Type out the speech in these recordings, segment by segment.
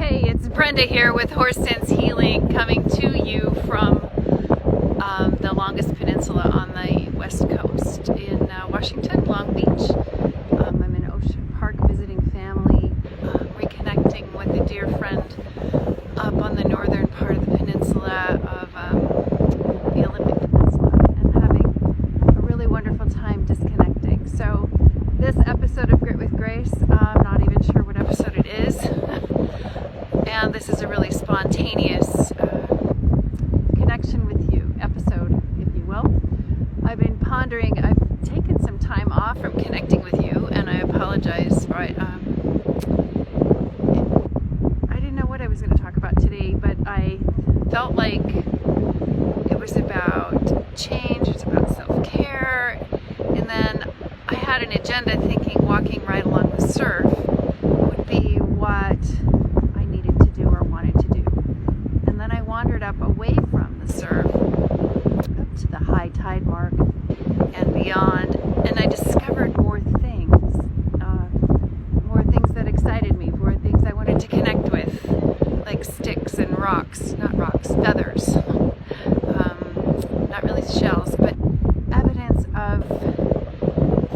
Hey, it's Brenda here with Horse Sense Healing, coming to you from the longest peninsula on the west coast in Washington, Long Beach. I'm in Ocean Park visiting family, reconnecting with a dear friend up on the northern part of the peninsula of the Olympic Peninsula, and having a really wonderful time disconnecting. So this episode of Grit with Grace, I'm not even sure what episode it is. And this is a really spontaneous connection with you episode, if you will. I've been pondering, I've taken some time off from connecting with you, and I apologize, but I didn't know what I was going to talk about today, but I felt like it was about change, it's about self-care, and then I had an agenda thinking walking right along the surf would be what wandered up away from the surf up to the high tide mark and beyond, and I discovered more things that excited me, more things I wanted to connect with, like sticks and rocks, not rocks, feathers, not really shells, but evidence of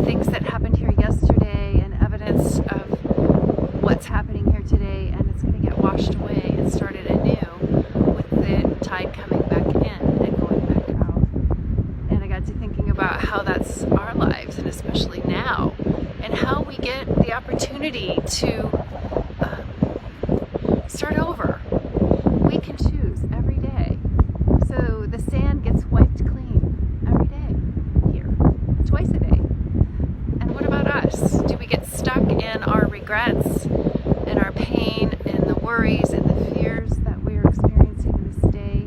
things that happened here yesterday and evidence of what's happening here today, and it's going to get washed away and started anew. Tide coming back in and going back out. And I got to thinking about how that's our lives, and especially now, and how we get the opportunity to start over. We can choose every day. So the sand gets wiped clean every day here, twice a day. And what about us? Do we get stuck in our regrets and our pain and the worries and the fears that we're experiencing this day?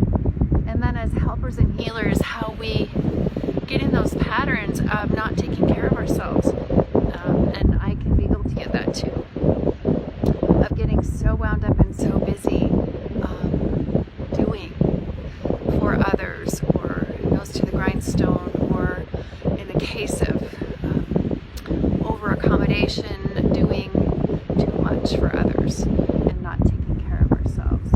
And then as helpers and healers, how we get in those patterns of not taking care of ourselves. And I can be guilty of that too. Of getting so wound up and so busy doing for others, or nose to the grindstone, or in the case of over accommodation, doing too much for others and not taking care of ourselves.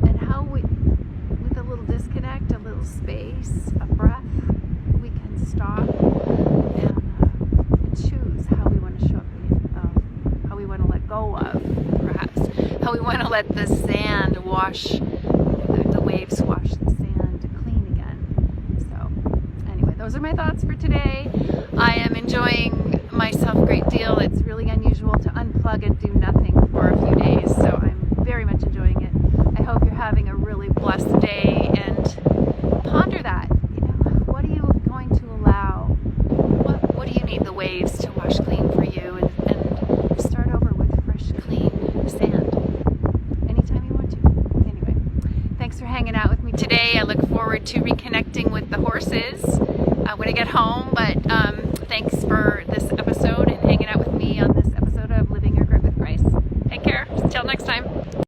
And how we, with a little disconnect, a little space, a breath, we can stop and choose how we want to show up, how we want to let go of, perhaps, how we want to let the sand wash, the waves wash the sand clean again. So anyway, those are my thoughts for today. I am enjoying myself a great deal. It's really unusual to unplug and do nothing for a few days, so I'm very much enjoying it. I hope you're having a really blessed day, and ponder that. You know, what are you going to allow? What do you need the waves to wash clean for you, and start over with fresh, clean sand anytime you want to. Anyway, thanks for hanging out with me today. I look forward to reconnecting with the horses when I get home, but thanks for